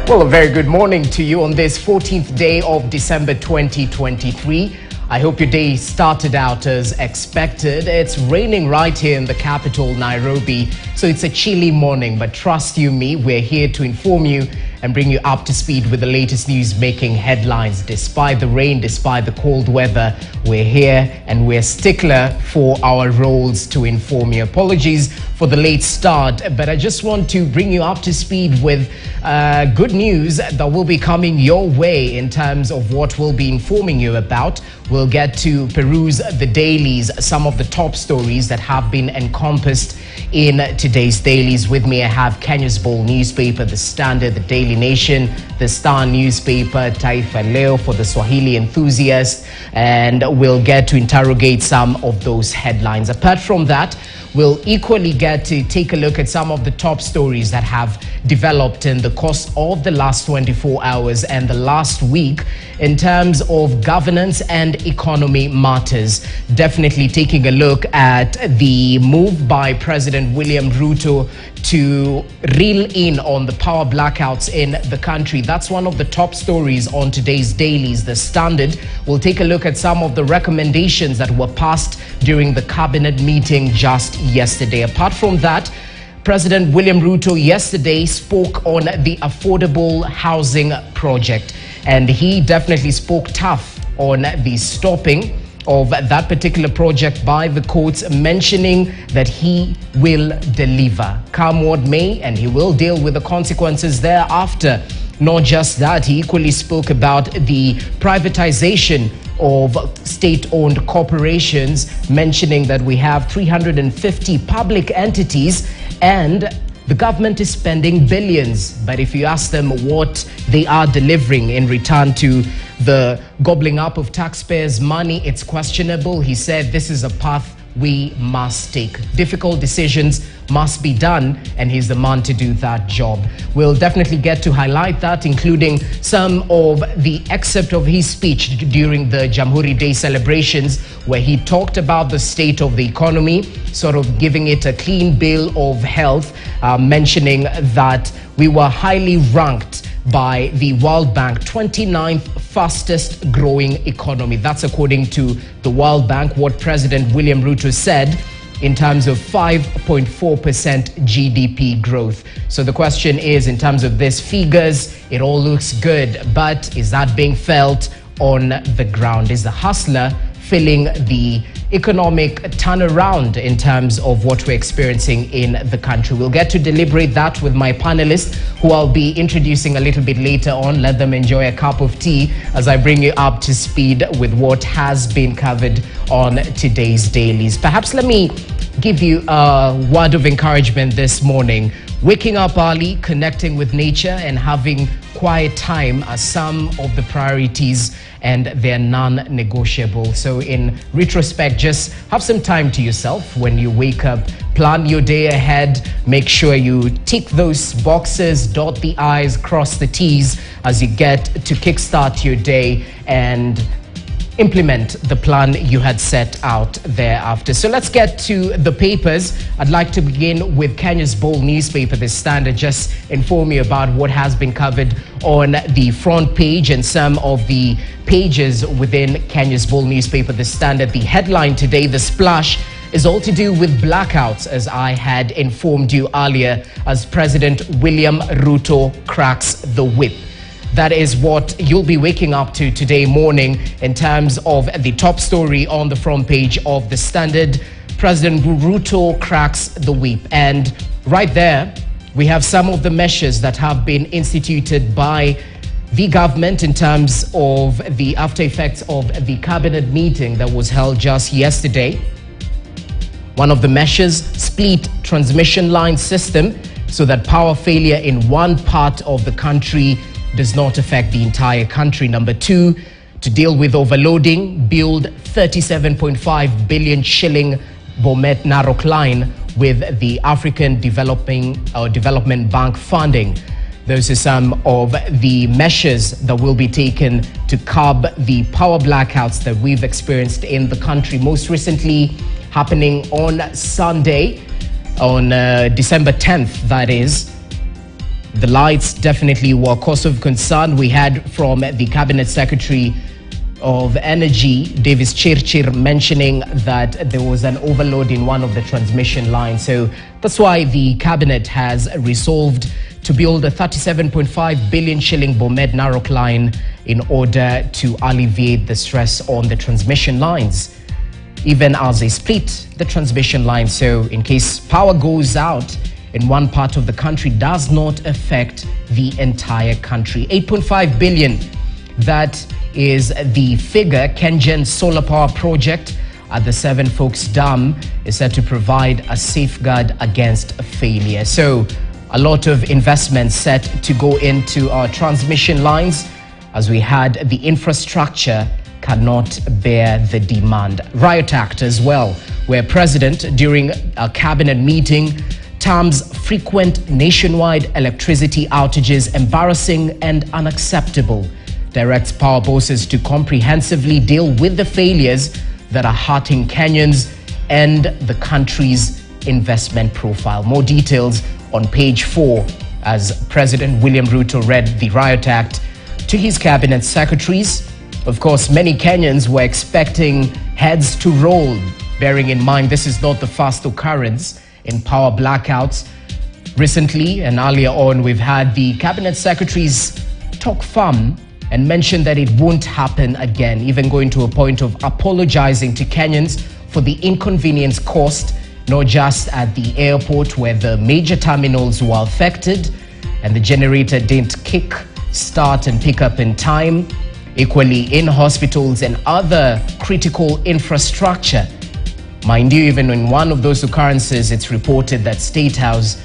Well, a very good morning to you on this 14th day of December 2023. I hope your day started out as expected. It's raining right here in the capital, Nairobi, so it's a chilly morning. But trust you me, we're here to inform you and bring you up to speed with the latest news making headlines. Despite the rain, despite the cold weather, we're here and we're stickler for our roles to inform you. Apologies for the late start, but I just want to bring you up to speed with good news that will be coming your way in terms of what we'll be informing you about. We'll get to peruse the dailies, some of the top stories that have been encompassed in today's dailies. With me, I have Kenya's Bold newspaper, The Standard, The Daily Nation, The Star newspaper, Taifa Leo for the Swahili enthusiast, and we'll get to interrogate some of those headlines. Apart from that, we'll equally get to take a look at some of the top stories that have developed in the course of the last 24 hours and the last week in terms of governance and economy matters. Definitely taking a look at the move by President William Ruto to reel in on the power blackouts in the country. That's one of the top stories on today's dailies. The Standard will take a look at some of the recommendations that were passed during the cabinet meeting just yesterday. Apart from that, President William Ruto yesterday spoke on the affordable housing project, and he definitely spoke tough on the stopping of that particular project by the courts, mentioning that he will deliver, come what may, and he will deal with the consequences thereafter. Not just that, he equally spoke about the privatization of state-owned corporations, mentioning that we have 350 public entities and the government is spending billions, but if you ask them what they are delivering in return to the gobbling up of taxpayers' money, it's questionable. He said this is a path we must take. Difficult decisions must be done, and he's the man to do that job. We'll definitely get to highlight that, including some of the excerpt of his speech during the Jamhuri Day celebrations, where he talked about the state of the economy, sort of giving it a clean bill of health, mentioning that we were highly ranked by the World Bank, 29th fastest growing economy. That's according to the World Bank, what President William Ruto said in terms of 5.4% GDP growth. So the question is, in terms of these figures, it all looks good, but is that being felt on the ground? Is the hustler feeling the economic turnaround in terms of what we're experiencing in the country? We'll get to deliberate that with my panelists, who I'll be introducing a little bit later on. Let them enjoy a cup of tea as I bring you up to speed with what has been covered on today's dailies. Perhaps let me give you a word of encouragement this morning. Waking up early, connecting with nature, and having quiet time are some of the priorities, and they're non-negotiable. So in retrospect, just have some time to yourself when you wake up. Plan your day ahead. Make sure you tick those boxes, dot the I's, cross the T's as you get to kickstart your day and implement the plan you had set out thereafter. So let's get to the papers. I'd like to begin with Kenya's Bold newspaper, The Standard. Just inform you about what has been covered on the front page and some of the pages within Kenya's Bold newspaper, The Standard. The headline today, the splash, is all to do with blackouts, as I had informed you earlier, as President William Ruto cracks the whip. That is what you'll be waking up to today morning in terms of the top story on the front page of The Standard. President Ruto cracks the whip. And right there, we have some of the measures that have been instituted by the government in terms of the after effects of the cabinet meeting that was held just yesterday. One of the measures, split transmission line system, so that power failure in one part of the country does not affect the entire country. Number two, to deal with overloading, build 37.5 billion shilling Bomet Narok line with the African Development Bank funding. Those are some of the measures that will be taken to curb the power blackouts that we've experienced in the country. Most recently happening on Sunday, on December 10th, that is. The lights definitely were a cause of concern. We had from the Cabinet Secretary of Energy, Davis Chirchir, mentioning that there was an overload in one of the transmission lines. So that's why the Cabinet has resolved to build a 37.5 billion shilling Bomed Narok line in order to alleviate the stress on the transmission lines, even as they split the transmission line. So in case power goes out in one part of the country, does not affect the entire country. 8.5 billion, that is the figure. Kengen solar power project at the Seven Forks Dam is set to provide a safeguard against failure. So a lot of investments set to go into our transmission lines, as we had the infrastructure cannot bear the demand. Riot Act as well, where President, during a cabinet meeting, terms frequent nationwide electricity outages embarrassing and unacceptable, directs power bosses to comprehensively deal with the failures that are hurting Kenyans and the country's investment profile. More details on page 4, as President William Ruto read the Riot Act to his cabinet secretaries. Of course, many Kenyans were expecting heads to roll, bearing in mind this is not the first occurrence in power blackouts. Recently and earlier on, we've had the cabinet secretaries talk firm and mention that it won't happen again, even going to a point of apologizing to Kenyans for the inconvenience caused, not just at the airport where the major terminals were affected and the generator didn't start and pick up in time, equally in hospitals and other critical infrastructure. Mind you, even in one of those occurrences, it's reported that State House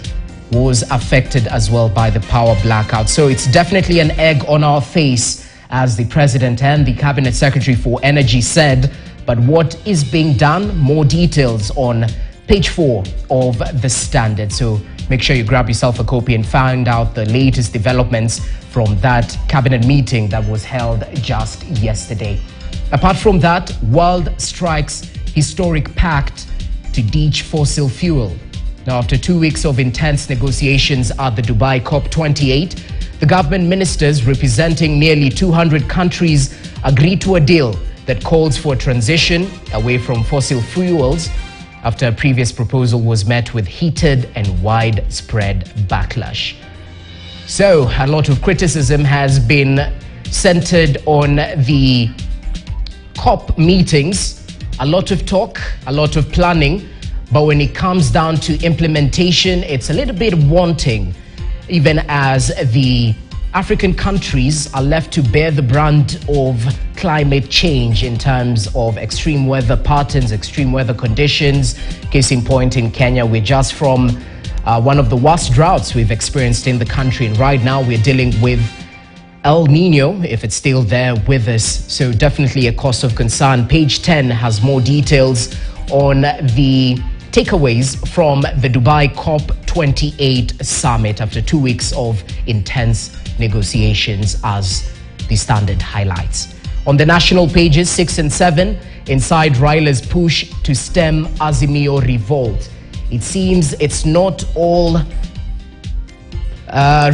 was affected as well by the power blackout. So it's definitely an egg on our face, as the President and the Cabinet Secretary for Energy said. But what is being done? More details on page 4 of the Standard. So make sure you grab yourself a copy and find out the latest developments from that cabinet meeting that was held just yesterday. Apart from that, world strikes historic pact to ditch fossil fuel. Now, after 2 weeks of intense negotiations at the Dubai COP28, the government ministers representing nearly 200 countries agreed to a deal that calls for a transition away from fossil fuels after a previous proposal was met with heated and widespread backlash. So, a lot of criticism has been centered on the COP meetings. A lot of talk, a lot of planning, but when it comes down to implementation, it's a little bit wanting, even as the African countries are left to bear the brunt of climate change in terms of extreme weather patterns, extreme weather conditions. Case in point, in Kenya, we're just from one of the worst droughts we've experienced in the country, and right now we're dealing with El Nino, if it's still there with us. So definitely a cause of concern. Page 10 has more details on the takeaways from the Dubai COP28 summit after 2 weeks of intense negotiations, as the Standard highlights. On the national pages 6 and 7, inside Raila's push to stem Azimio revolt. It seems it's not all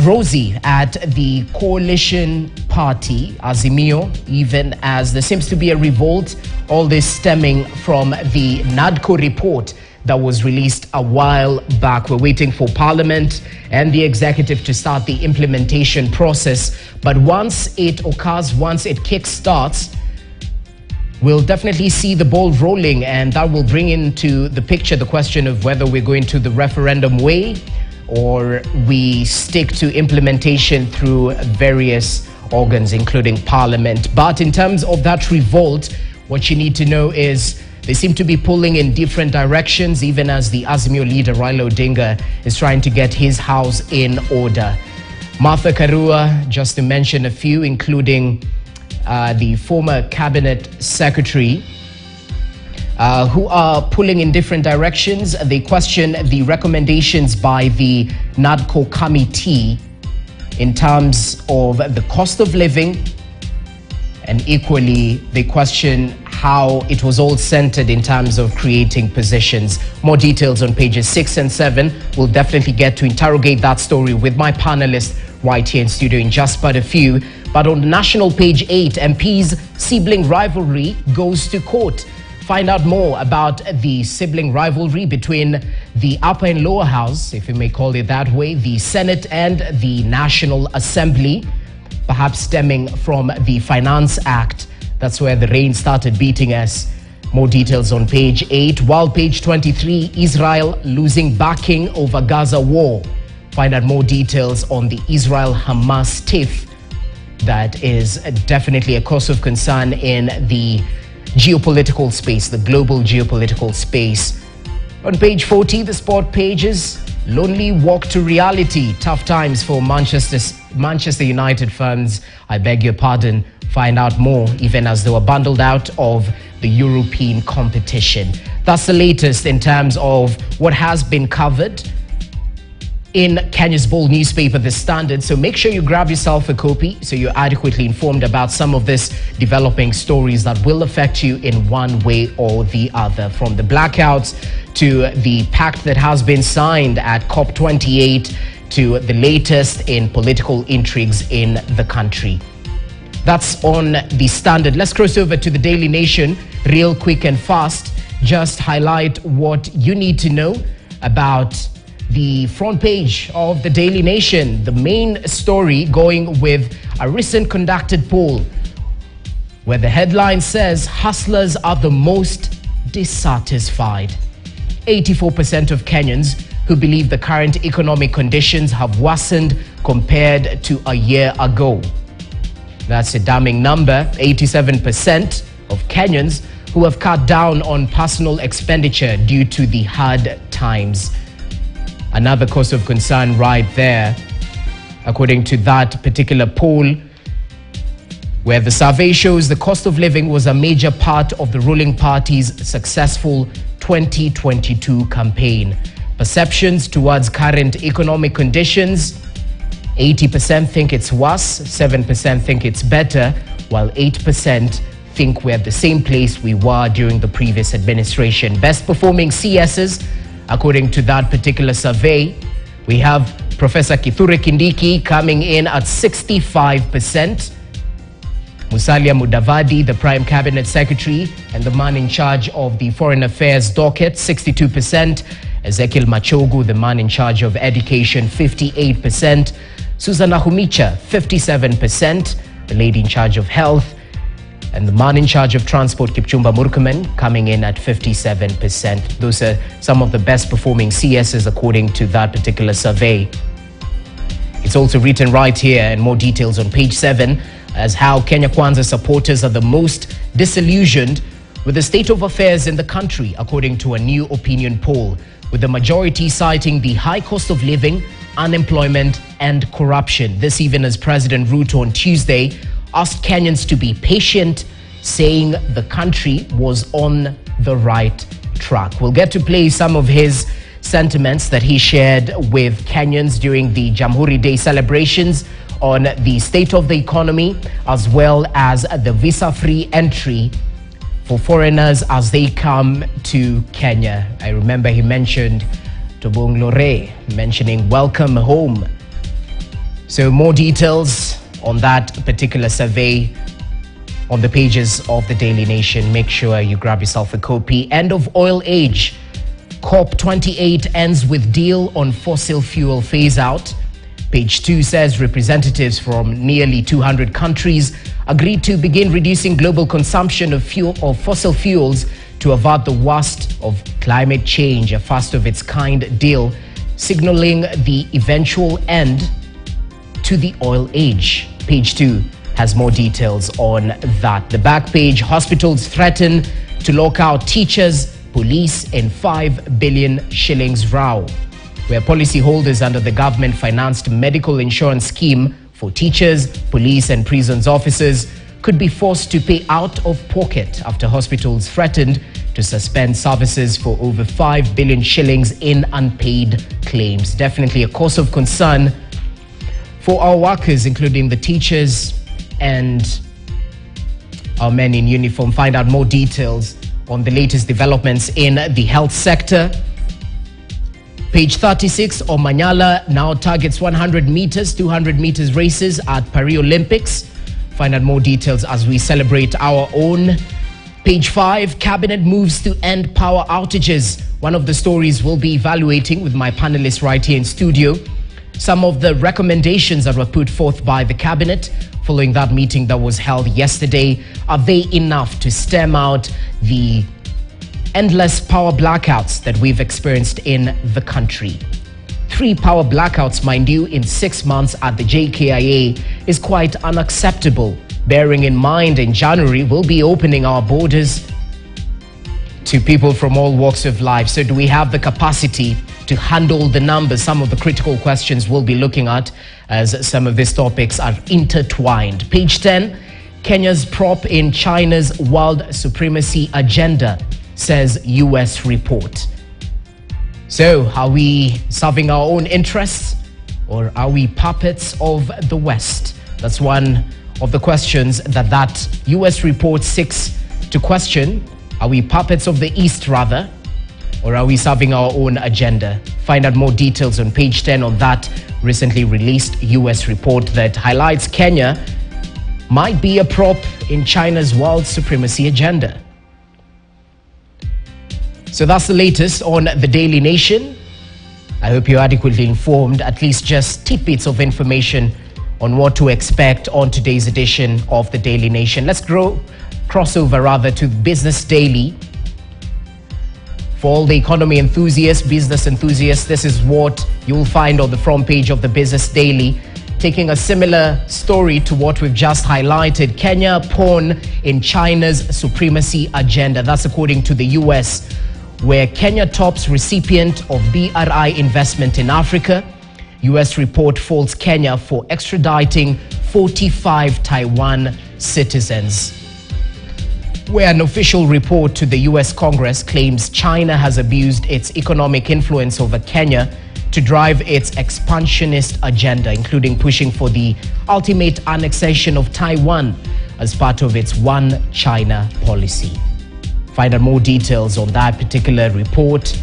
rosy at the coalition party, Azimio, even as there seems to be a revolt. All this stemming from the NADCO report that was released a while back. We're waiting for Parliament and the executive to start the implementation process. But once it occurs, once it kickstarts, we'll definitely see the ball rolling, and that will bring into the picture the question of whether we're going to the referendum way or we stick to implementation through various organs, including Parliament. But in terms of that revolt, what you need to know is they seem to be pulling in different directions, even as the Azimio leader Raila Odinga is trying to get his house in order. Martha Karua, just to mention a few, including the former cabinet secretary, who are pulling in different directions. They question the recommendations by the NADCO committee in terms of the cost of living, and equally they question how it was all centered in terms of creating positions. More details on pages 6 and 7. We'll definitely get to interrogate that story with my panelists right here in studio in just but a few. But on national page 8, MP's sibling rivalry goes to court. Find out more about the sibling rivalry between the upper and lower house, if you may call it that way, the Senate and the National Assembly, perhaps stemming from the Finance Act. That's where the rain started beating us. More details on page 8. While page 23, Israel losing backing over Gaza war. Find out more details on the Israel-Hamas tiff. That is definitely a cause of concern in the geopolitical space, the global geopolitical space. On page 40, the sport pages, lonely walk to reality. Tough times for Manchester United fans. I beg your pardon. Find out more, even as they were bundled out of the European competition. That's the latest in terms of what has been covered in Kenya's bold newspaper, The Standard. So make sure you grab yourself a copy so you're adequately informed about some of these developing stories that will affect you in one way or the other. From the blackouts to the pact that has been signed at COP28 to the latest in political intrigues in the country. That's on The Standard. Let's cross over to the Daily Nation real quick and fast. Just highlight what you need to know about the front page of the Daily Nation. The main story going with a recent conducted poll where the headline says hustlers are the most dissatisfied. 84% of Kenyans who believe the current economic conditions have worsened compared to a year ago. That's a damning number. 87% of Kenyans who have cut down on personal expenditure due to the hard times. Another cause of concern right there, according to that particular poll, where the survey shows the cost of living was a major part of the ruling party's successful 2022 campaign. Perceptions towards current economic conditions, 80% think it's worse, 7% think it's better, while 8% think we're at the same place we were during the previous administration. Best performing CSs, according to that particular survey, we have Professor Kithure Kindiki coming in at 65%. Musalia Mudavadi, the Prime Cabinet Secretary and the man in charge of the Foreign Affairs docket, 62%. Ezekiel Machogu, the man in charge of Education, 58%. Susan Nahumicha, 57%. The lady in charge of Health. And the man in charge of Transport, Kipchumba Murkomen, coming in at 57%. Those are some of the best performing CSs according to that particular survey. It's also written right here, and more details on page 7, as how Kenya Kwanza supporters are the most disillusioned with the state of affairs in the country, according to a new opinion poll, with the majority citing the high cost of living, unemployment, and corruption. This even as President Ruto on Tuesday asked Kenyans to be patient, saying the country was on the right track. We'll get to play some of his sentiments that he shared with Kenyans during the Jamhuri Day celebrations on the state of the economy, as well as the visa-free entry for foreigners as they come to Kenya. I remember he mentioned Tobong Lore, mentioning welcome home. So more details on that particular survey on the pages of the Daily Nation. Make sure you grab yourself a copy. End of oil age. COP28 ends with deal on fossil fuel phase out. Page 2 says representatives from nearly 200 countries agreed to begin reducing global consumption of fossil fuels to avert the worst of climate change, a first of its kind deal, signaling the eventual end to the oil age. Page 2 has more details on that. The back page, hospitals threaten to lock out teachers, police in 5 billion shillings row, where policyholders under the government-financed medical insurance scheme for teachers, police and prisons officers could be forced to pay out of pocket after hospitals threatened to suspend services for over 5 billion shillings in unpaid claims. Definitely a cause of concern for our workers, including the teachers and our men in uniform. Find out more details on the latest developments in the health sector. Page 36, Omanyala now targets 100 meters, 200 meters races at Paris Olympics. Find out more details as we celebrate our own. Page 5, Cabinet moves to end power outages. One of the stories we'll be evaluating with my panelists right here in studio. Some of the recommendations that were put forth by the Cabinet following that meeting that was held yesterday. Are they enough to stem out the endless power blackouts that we've experienced in the country? 3 power blackouts, mind you, in 6 months at the JKIA is quite unacceptable. Bearing in mind, in January, we'll be opening our borders to people from all walks of life. So do we have the capacity to handle the numbers? Some of the critical questions we'll be looking at as some of these topics are intertwined. Page 10, Kenya's prop in China's world supremacy agenda, says US report. So are we serving our own interests, or are we puppets of the West? That's one of the questions that US report seeks to question. Are we puppets of the East rather, or are we serving our own agenda? Find out more details on page 10 on that recently released US report that highlights Kenya might be a prop in China's world supremacy agenda. So that's the latest on the Daily Nation. I hope you're adequately informed, at least just tidbits of information on what to expect on today's edition of the Daily Nation. Let's cross over to Business Daily. For all the economy enthusiasts, business enthusiasts, this is what you'll find on the front page of the Business Daily. Taking a similar story to what we've just highlighted, Kenya pawn in China's supremacy agenda. That's according to the US, where Kenya tops recipient of BRI investment in Africa. US report faults Kenya for extraditing 45 Taiwan citizens. Where an official report to the US Congress claims China has abused its economic influence over Kenya to drive its expansionist agenda, including pushing for the ultimate annexation of Taiwan as part of its One China policy. Find out more details on that particular report.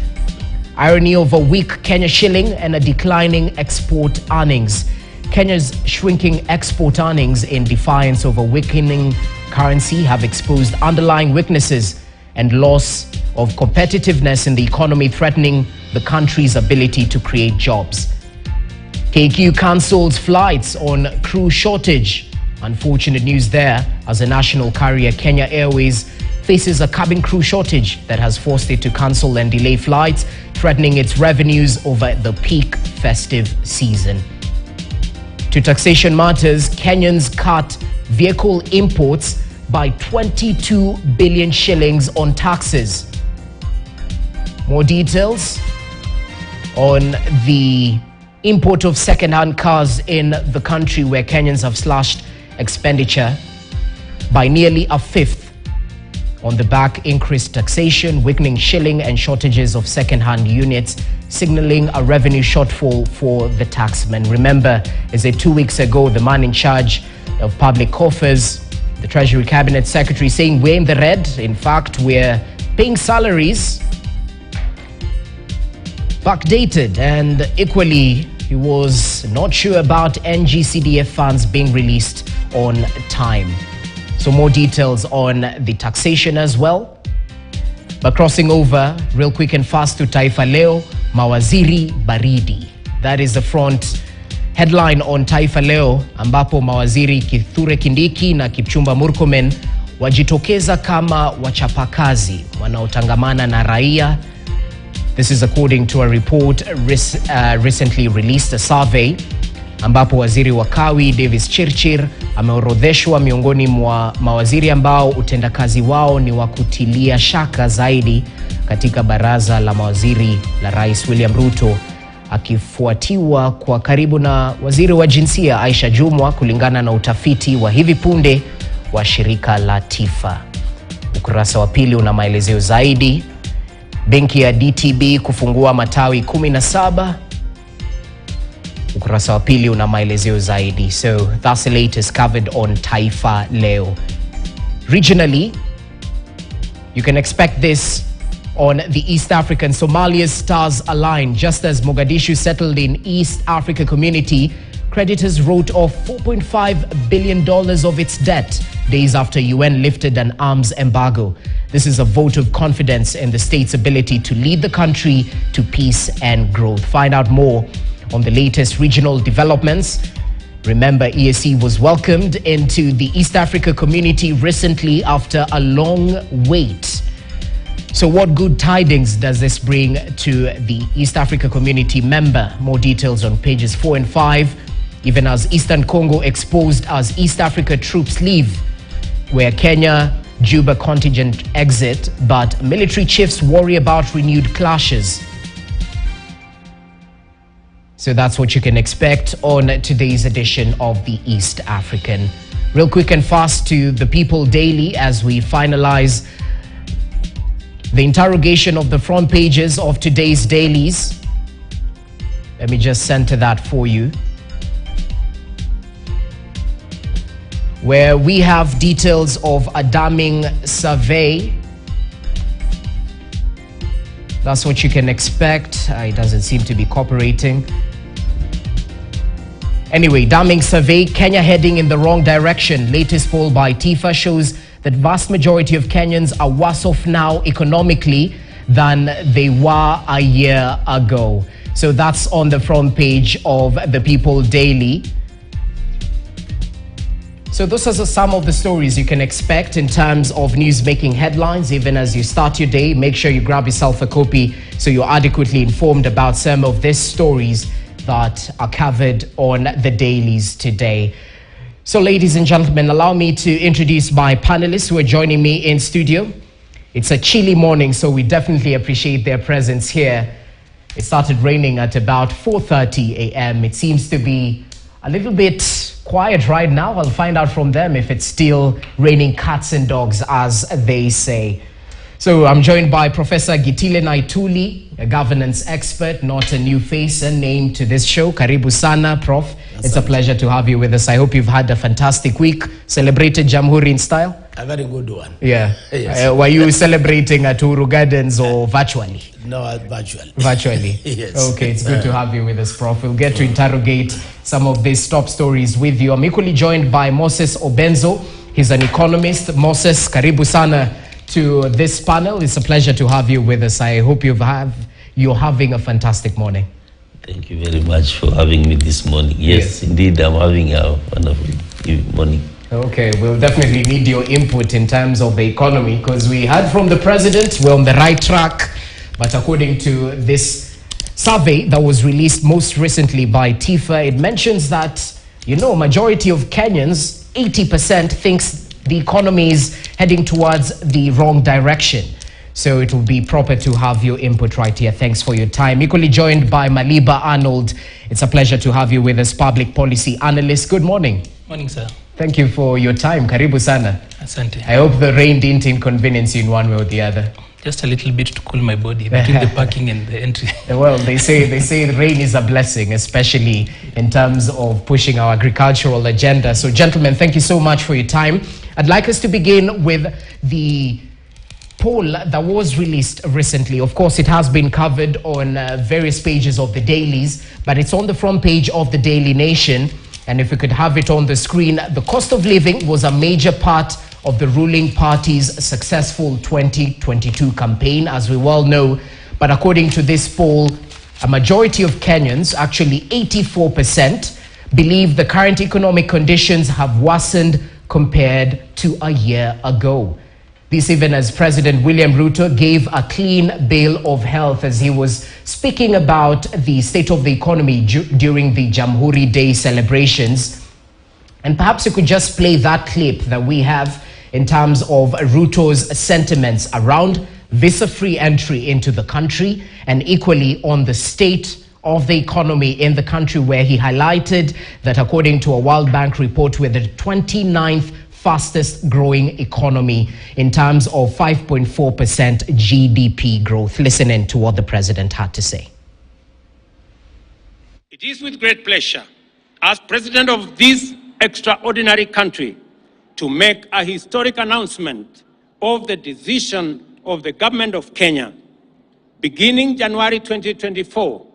Irony of a weak Kenya shilling and a declining export earnings. Kenya's shrinking export earnings in defiance of a weakening currency have exposed underlying weaknesses and loss of competitiveness in the economy, threatening the country's ability to create jobs. KQ cancels flights on crew shortage. Unfortunate news there, as a national carrier, Kenya Airways faces a cabin crew shortage that has forced it to cancel and delay flights, threatening its revenues over the peak festive season. To taxation matters, Kenyans cut vehicle imports by 22 billion shillings on taxes. More details on the import of second-hand cars in the country, where Kenyans have slashed expenditure by nearly a fifth on the back increased taxation, weakening shilling, and shortages of second-hand units, signaling a revenue shortfall for the taxman. Remember, as 2 weeks ago, the man in charge of public coffers, the Treasury Cabinet Secretary, saying we're in the red. In fact, we're paying salaries backdated, and equally, he was not sure about NGCDF funds being released on time. So more details on the taxation as well. But crossing over real quick and fast to Taifa Leo, Mawaziri Baridi. That is the front headline on Taifa Leo, ambapo mawaziri Kithure Kindiki na Kipchumba Murkomen wajitokeza kama wachapakazi wanaotangamana na raia. This is according to a report recently released, a survey, ambapo waziri wa kawi Davis Chirchir ameorodheshwa miongoni mwa mawaziri ambao utendakazi wao ni wa kutilia shaka zaidi katika baraza la mawaziri la Rais William Ruto, akifuatiwa kwa karibu na waziri wa jinsia Aisha Jumwa, kulingana na utafiti wa hivi punde wa shirika la TIFA. Ukurasa wa pili una maelezeo zaidi. Benki ya DTB kufungua matawi 17. Ukurasa wa pili una maelezeo zaidi. So that's the latest covered on Taifa Leo. Regionally, you can expect this on the East African. Somalia's stars align. Just as Mogadishu settled in East Africa Community, creditors wrote off $4.5 billion of its debt days after UN lifted an arms embargo. This is a vote of confidence in the state's ability to lead the country to peace and growth. Find out more on the latest regional developments. Remember, EAC was welcomed into the East Africa Community recently after a long wait. So what good tidings does this bring to the East Africa Community member? More details on pages 4 and 5. Even as Eastern Congo exposed as East Africa troops leave, where Kenya Juba contingent exit, but military chiefs worry about renewed clashes. So that's what you can expect on today's edition of the East African. Real quick and fast to the People Daily as we finalize the interrogation of the front pages of today's dailies. Let me just center that for you, where we have details of a damning survey. That's what you can expect. It doesn't seem to be cooperating. Anyway, damning survey, Kenya heading in the wrong direction. Latest poll by TIFA shows that vast majority of Kenyans are worse off now economically than they were a year ago. So that's on the front page of the People Daily. So those are some of the stories you can expect in terms of news-making headlines. Even as you start your day, make sure you grab yourself a copy so you're adequately informed about some of these stories that are covered on the dailies today. So ladies and gentlemen, allow me to introduce my panelists who are joining me in studio. It's a chilly morning, so we definitely appreciate their presence here. It started raining at about 4:30 a.m. It seems to be a little bit quiet right now. I'll find out from them if it's still raining cats and dogs, as they say. So I'm joined by Professor Gitile Naituli, a governance expert, not a new face and name to this show. Karibu sana, Prof. It's a pleasure to have you with us. I hope you've had a fantastic week. Celebrated Jamhuri in style? A very good one. Yeah. Yes. Were you celebrating at Uhuru Gardens or virtually? No, virtually. Virtually? Yes. Okay, it's good to have you with us, Prof. We'll get to interrogate some of these top stories with you. I'm equally joined by Moses Obenzo. He's an economist. Moses, karibu sana to this panel. It's a pleasure to have you with us. I hope you're having a fantastic morning. Thank you very much for having me this morning. Yes, indeed, I'm having a wonderful morning. Okay, we'll definitely need your input in terms of the economy, because we heard from the president, we're on the right track. But according to this survey that was released most recently by TIFA, it mentions that, majority of Kenyans, 80% thinks the economy is heading towards the wrong direction. So it will be proper to have your input right here. Thanks for your time. Equally joined by Maliba Arnold. It's a pleasure to have you with us, public policy analyst. Good morning. Morning, sir. Thank you for your time. Karibu sana. Asante. I hope the rain didn't inconvenience you in one way or the other. Just a little bit to cool my body between the parking and the entry. Well, they say rain is a blessing, especially in terms of pushing our agricultural agenda. So, gentlemen, thank you so much for your time. I'd like us to begin with the poll that was released recently. Of course, it has been covered on various pages of the dailies, but it's on the front page of the Daily Nation. And if we could have it on the screen, the cost of living was a major part of the ruling party's successful 2022 campaign, as we well know. But according to this poll, a majority of Kenyans, actually 84%, believe the current economic conditions have worsened compared to a year ago. This even as President William Ruto gave a clean bill of health as he was speaking about the state of the economy during the Jamhuri Day celebrations. And perhaps you could just play that clip that we have in terms of Ruto's sentiments around visa-free entry into the country, and equally on the state of the economy in the country, where he highlighted that according to a World Bank report, we're the 29th fastest growing economy in terms of 5.4% GDP growth. Listen in to what the president had to say. It is with great pleasure, as president of this extraordinary country, to make a historic announcement of the decision of the government of Kenya. Beginning January 2024,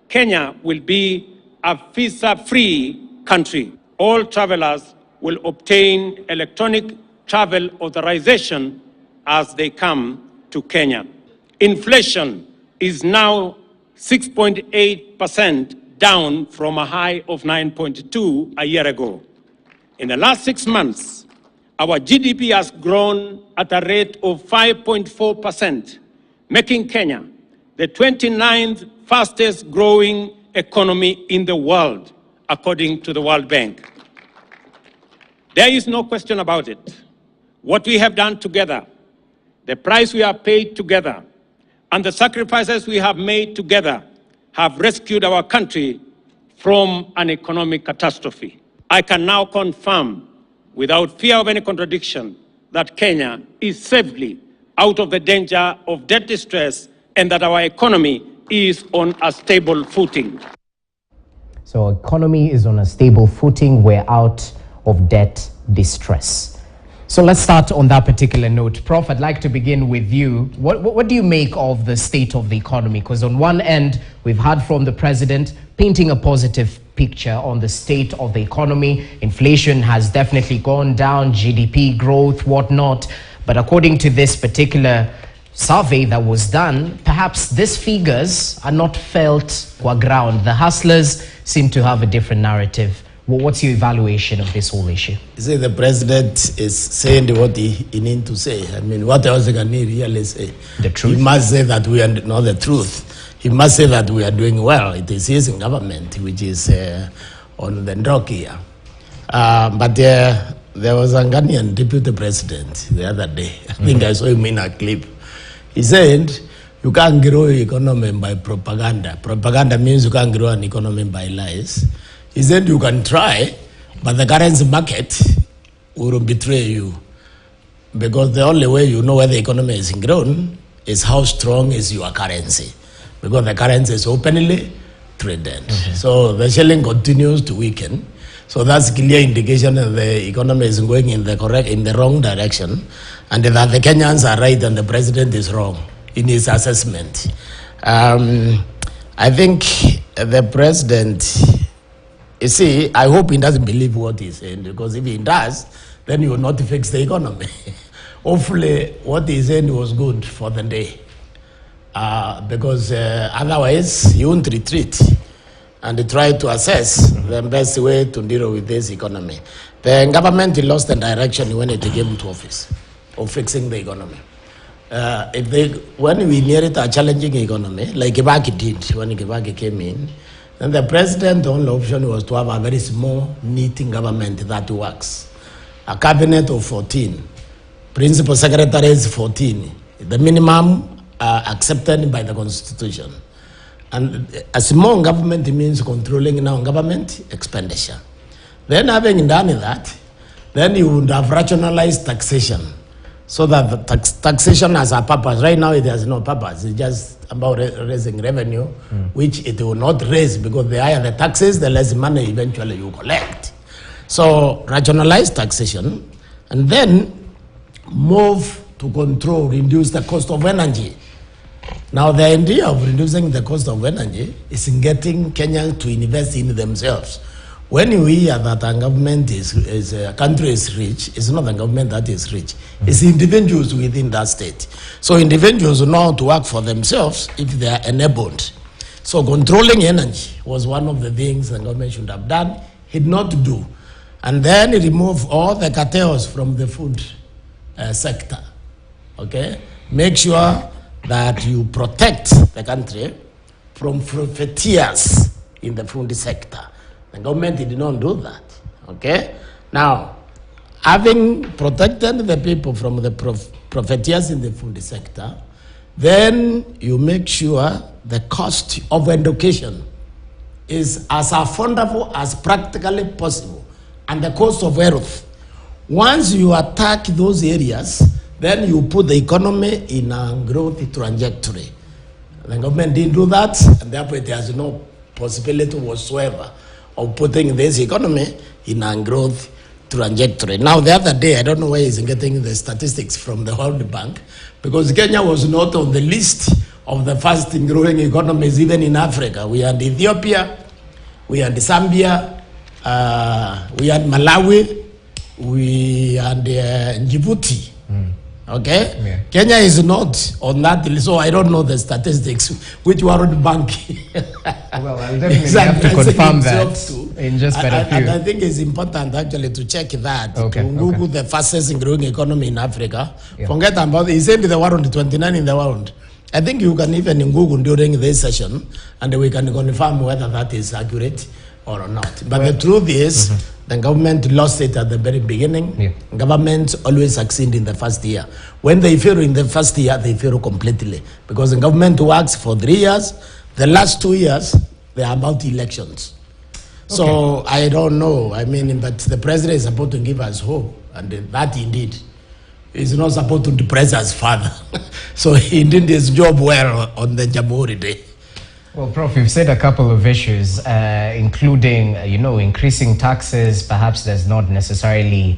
Kenya will be a visa-free country. All travelers will obtain electronic travel authorization as they come to Kenya. Inflation is now 6.8%, down from a high of 9.2% a year ago. In the last 6 months, our GDP has grown at a rate of 5.4%, making Kenya the 29th fastest growing economy in the world, according to the World Bank. There is no question about it. What we have done together, the price we have paid together, and the sacrifices we have made together have rescued our country from an economic catastrophe. I can now confirm, without fear of any contradiction, that Kenya is safely out of the danger of debt distress and that our economy is on a stable footing. So our economy is on a stable footing. We're out of debt distress. So let's start on that particular note. Prof, I'd like to begin with you. What do you make of the state of the economy? Because on one end, we've heard from the president painting a positive picture on the state of the economy. Inflation has definitely gone down, GDP growth, whatnot. But according to this particular survey that was done, perhaps these figures are not felt qua ground. The hustlers seem to have a different narrative. What's your evaluation of this whole issue? You see, the president is saying what he needs to say. I mean, what else can he really say? The truth. He must say that we are not the truth. He must say that we are doing well. It is his government which is on the dock here. But there was a Ghanaian deputy president the other day. I think I saw him in a clip. He said, you can't grow an economy by propaganda. Propaganda means you can't grow an economy by lies. He said you can try, but the currency market will betray you. Because the only way you know whether the economy is grown is how strong is your currency. Because the currency is openly traded. So the shilling continues to weaken. So that's clear indication that the economy is going in the wrong direction, and that the Kenyans are right and the president is wrong in his assessment. I think the president, you see, I hope he doesn't believe what he's saying, because if he does, then he will not fix the economy. Hopefully, what he's saying was good for the day, because otherwise, he won't retreat and try to assess the best way to deal with this economy. The government lost the direction when it came to office of fixing the economy. When we inherit a challenging economy, like Kibaki did when Kibaki came in, then the president's only option was to have a very small, neat government that works. A cabinet of 14, principal secretaries 14, the minimum accepted by the constitution. And a small government means controlling now government expenditure. Then having done that, then you would have rationalized taxation, so that the taxation has a purpose. Right now it has no purpose. It's just about raising revenue, which it will not raise, because the higher the taxes, the less money eventually you collect. So rationalize taxation, and then move to control, reduce the cost of energy. Now the idea of reducing the cost of energy is in getting Kenyans to invest in themselves. When you hear that a government a country is rich, it's not the government that is rich. It's individuals within that state. So individuals know how to work for themselves if they are enabled. So controlling energy was one of the things the government should have done. He did not do. And then remove all the cartels from the food sector. Okay? Make sure that you protect the country from profiteers in the food sector. The government did not do that. Okay? Now, having protected the people from the profiteers in the food sector, then you make sure the cost of education is as affordable as practically possible, and the cost of health. Once you attack those areas, then you put the economy in a growth trajectory. The government didn't do that, and therefore it has no possibility whatsoever of putting this economy in a growth trajectory. Now, the other day, I don't know where he's getting the statistics from the World Bank, because Kenya was not on the list of the fastest growing economies even in Africa. We had Ethiopia, we had Zambia, we had Malawi, we had Djibouti. Okay? Yeah. Kenya is not on that list, so I don't know the statistics, which World Bank. Well, I'll definitely have to confirm that in just a few. And I think it's important actually to check that, to Google the fastest growing economy in Africa. Yeah. Forget about it. He said the world, 29 in the world. I think you can even Google during this session, and we can confirm whether that is accurate or not. But the truth is, the government lost it at the very beginning. Yeah. Governments always succeed in the first year. When they fail in the first year, they fail completely. Because the government works for 3 years. The last 2 years, they are about elections. So I don't know. I mean, but the president is supposed to give us hope. And that indeed is not supposed to depress us further. So he did his job well on the Jamhuri Day. Well, Prof, you've said a couple of issues, including, increasing taxes. Perhaps does not necessarily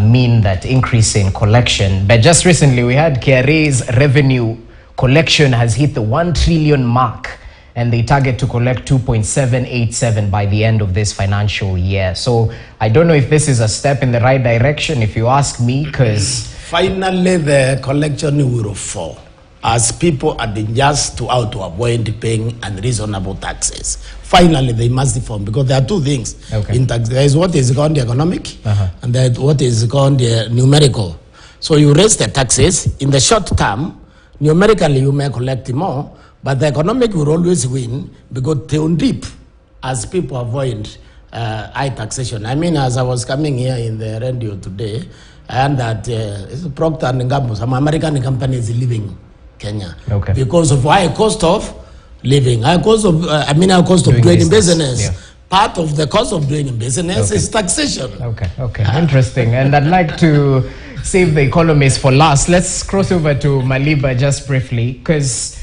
mean that increasing collection. But just recently, we had KRA's revenue collection has hit the 1 trillion mark, and they target to collect 2.787 by the end of this financial year. So I don't know if this is a step in the right direction, if you ask me, because... Finally, the collection will fall, as people adjust to how to avoid paying unreasonable taxes. Finally, they must reform, because there are two things in tax. There is what is called the economic, and there is what is called the numerical. So you raise the taxes. In the short term, numerically you may collect more, but the economic will always win, because they will dip as people avoid high taxation. I mean, as I was coming here in the radio today, and that Procter & Gamble, some American companies leaving Kenya because of high cost of living, high cost of doing business. Yeah. Part of the cost of doing business is taxation. Interesting. And I'd like to save the economists for last. Let's cross over to Maliba just briefly, because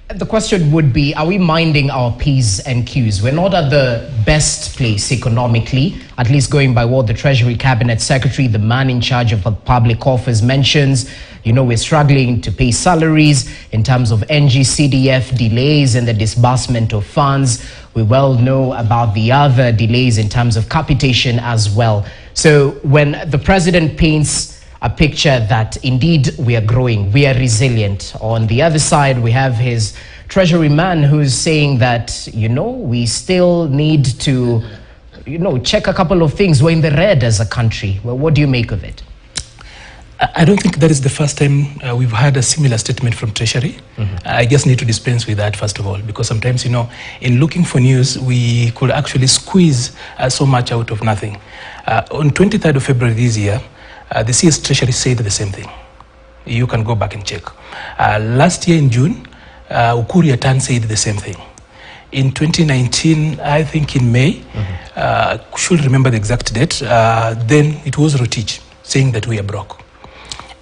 the question would be, are we minding our P's and Q's? We're not at the best place economically, at least going by what the Treasury Cabinet Secretary, the man in charge of public coffers, mentions. We're struggling to pay salaries in terms of NGCDF delays in the disbursement of funds. We well know about the other delays in terms of capitation as well. So when the president paints a picture that indeed we are growing, we are resilient, on the other side we have his treasury man who's saying that, we still need to, check a couple of things. We're in the red as a country. Well, what do you make of it? I don't think that is the first time we've had a similar statement from Treasury. I just need to dispense with that, first of all, because sometimes, in looking for news, we could actually squeeze so much out of nothing. On 23rd of February this year, the CS Treasury said the same thing. You can go back and check. Last year in June, Ukuri Yatan said the same thing. In 2019, I think in May, should remember the exact date, then it was Rotich saying that we are broke.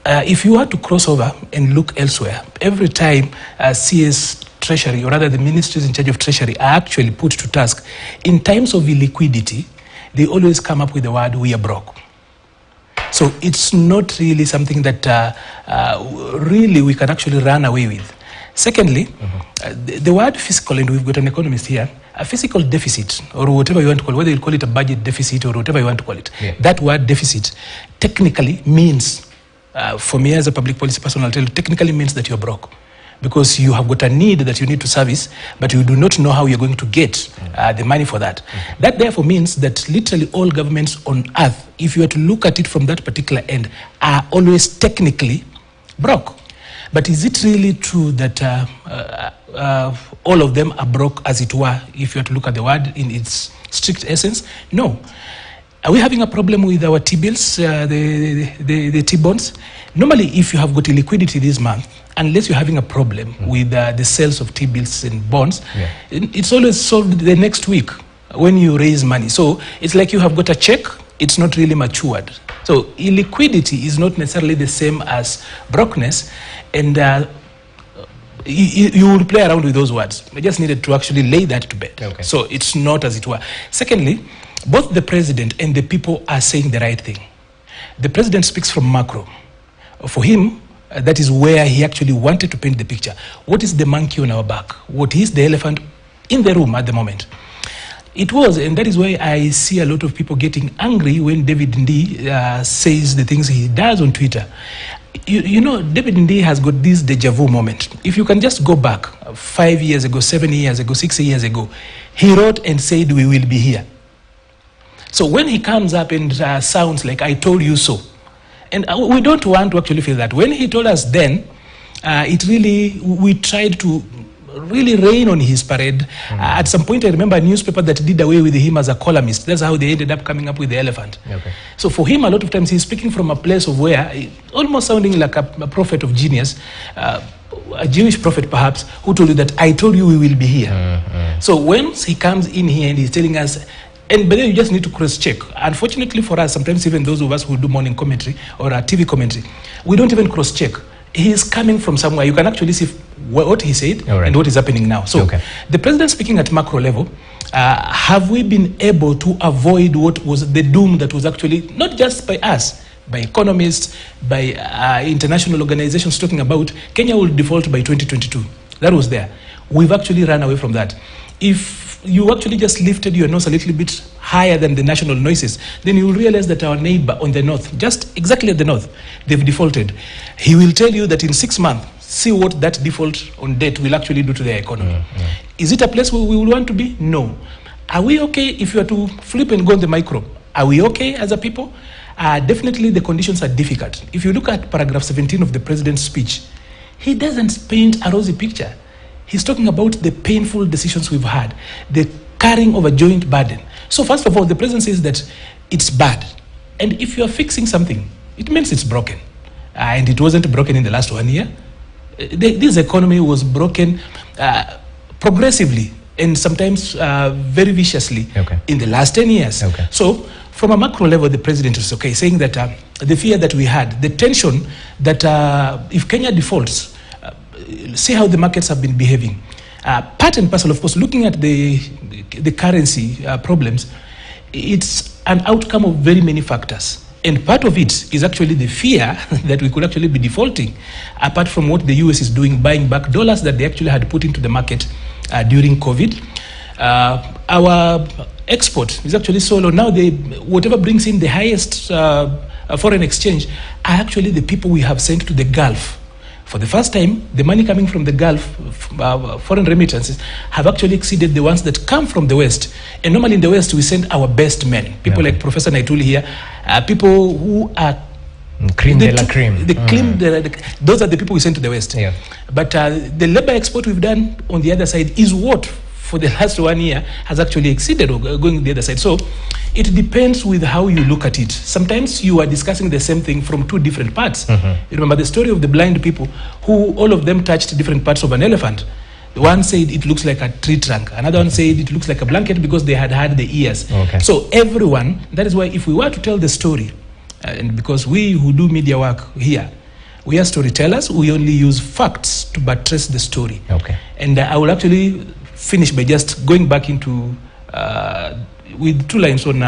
If you were to cross over and look elsewhere, every time CS Treasury, or rather the ministries in charge of Treasury, are actually put to task, in times of illiquidity, they always come up with the word, we are broke. So it's not really something that really we can actually run away with. Secondly, the word fiscal, and we've got an economist here, a fiscal deficit, or whatever you want to call it, whether you call it a budget deficit or whatever you want to call it, that word deficit technically means, for me as a public policy person, I'll tell you, technically means that you're broke. Because you have got a need that you need to service, but you do not know how you're going to get the money for that. That therefore means that literally all governments on earth, if you were to look at it from that particular end, are always technically broke. But is it really true that all of them are broke, as it were, if you were to look at the word in its strict essence? No. Are we having a problem with our T-bills, the T-bonds? Normally, if you have got illiquidity this month, unless you're having a problem with the sales of T-bills and bonds, it's always solved the next week when you raise money. So it's like you have got a check, it's not really matured. So illiquidity is not necessarily the same as brokenness, and you will play around with those words. I just needed to actually lay that to bed. So it's not, as it were. Secondly, both the president and the people are saying the right thing. The president speaks from macro. For him, that is where he actually wanted to paint the picture. What is the monkey on our back? What is the elephant in the room at the moment? It was, and that is why I see a lot of people getting angry when David Ndii says the things he does on Twitter. You know, David Ndii has got this deja vu moment. If you can just go back 5 years ago, 7 years ago, 6 years ago, he wrote and said, "We will be here." So when he comes up and sounds like, "I told you so," and we don't want to actually feel that. When he told us then, we tried to really rain on his parade. At some point, I remember a newspaper that did away with him as a columnist. That's how they ended up coming up with the elephant. Okay. So for him, a lot of times he's speaking from a place of where, almost sounding like a prophet of genius, a Jewish prophet perhaps, who told you that, "I told you we will be here." So once he comes in here and he's telling us, and but then you just need to cross-check. Unfortunately for us, sometimes even those of us who do morning commentary or TV commentary, we don't even cross-check. He is coming from somewhere. You can actually see what he said and what is happening now. So the president speaking at macro level, have we been able to avoid what was the doom that was actually, not just by us, by economists, by international organizations talking about Kenya will default by 2022. That was there. We've actually run away from that. If you actually just lifted your nose a little bit higher than the national noises, then you will realize that our neighbor on the north, just exactly at the north, they've defaulted. He will tell you that in 6 months, see what that default on debt will actually do to their economy. Is it a place where we will want to be? No. Are we okay if you are to flip and go on the micro? Are we okay as a people? Definitely the conditions are difficult. If you look at paragraph 17 of the president's speech, he doesn't paint a rosy picture. He's talking about the painful decisions we've had, the carrying of a joint burden. So first of all, the president says that it's bad. And if you're fixing something, it means it's broken. And it wasn't broken in the last 1 year. This economy was broken progressively and sometimes very viciously in the last 10 years. So from a macro level, the president is saying that the fear that we had, the tension that if Kenya defaults, see how the markets have been behaving. Part and parcel, of course, looking at the currency problems, it's an outcome of very many factors. And part of it is actually the fear that we could actually be defaulting, apart from what the US is doing, buying back dollars that they actually had put into the market during COVID. Our export is actually so low. Now, whatever brings in the highest foreign exchange are actually the people we have sent to the Gulf. For the first time, the money coming from the Gulf, foreign remittances, have actually exceeded the ones that come from the West. And normally in the West, we send our best men, people like Professor Naituli here, people who are cream de la cream. Those are the people we send to the West. But the labor export we've done on the other side is what, for the last 1 year, has actually exceeded or going the other side. So it depends with how you look at it. Sometimes you are discussing the same thing from two different parts. You remember the story of the blind people who all of them touched different parts of an elephant. One said it looks like a tree trunk. Another one said it looks like a blanket because they had the ears. So everyone, that is why if we were to tell the story, and because we who do media work here, we are storytellers, we only use facts to buttress the story. And I will actually finish by just going back into with 2 lines on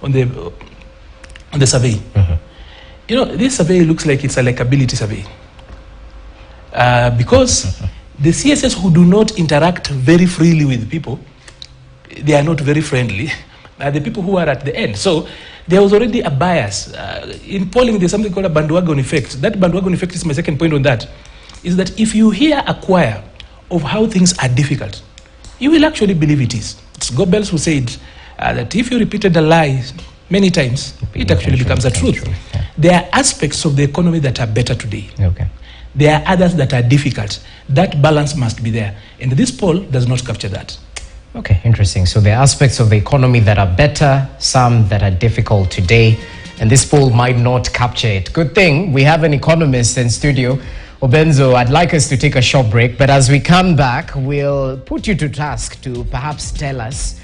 the survey. You know, this survey looks like it's a likability survey because the CSS who do not interact very freely with people, they are not very friendly. The people who are at the end. So there was already a bias. In polling, there's something called a bandwagon effect. That bandwagon effect is my second point on that, is that if you hear a choir of how things are difficult, you will actually believe it is. It's Goebbels who said that if you repeated a lie many times, it actually becomes a truth. There are aspects of the economy that are better today. There are others that are difficult. That balance must be there. And this poll does not capture that. Okay, interesting. So there are aspects of the economy that are better, some that are difficult today, and this poll might not capture it. Good thing we have an economist in studio. Obenzo, I'd like us to take a short break, but as we come back, we'll put you to task to perhaps tell us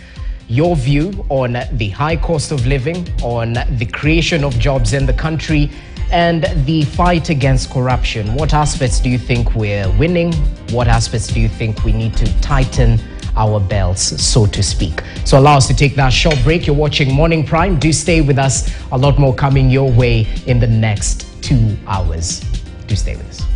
your view on the high cost of living, on the creation of jobs in the country, and the fight against corruption. What aspects do you think we're winning? What aspects do you think we need to tighten our bells, so to speak. So allow us to take that short break. You're watching Morning Prime. Do stay with us. A lot more coming your way in the next 2 hours. Do stay with us.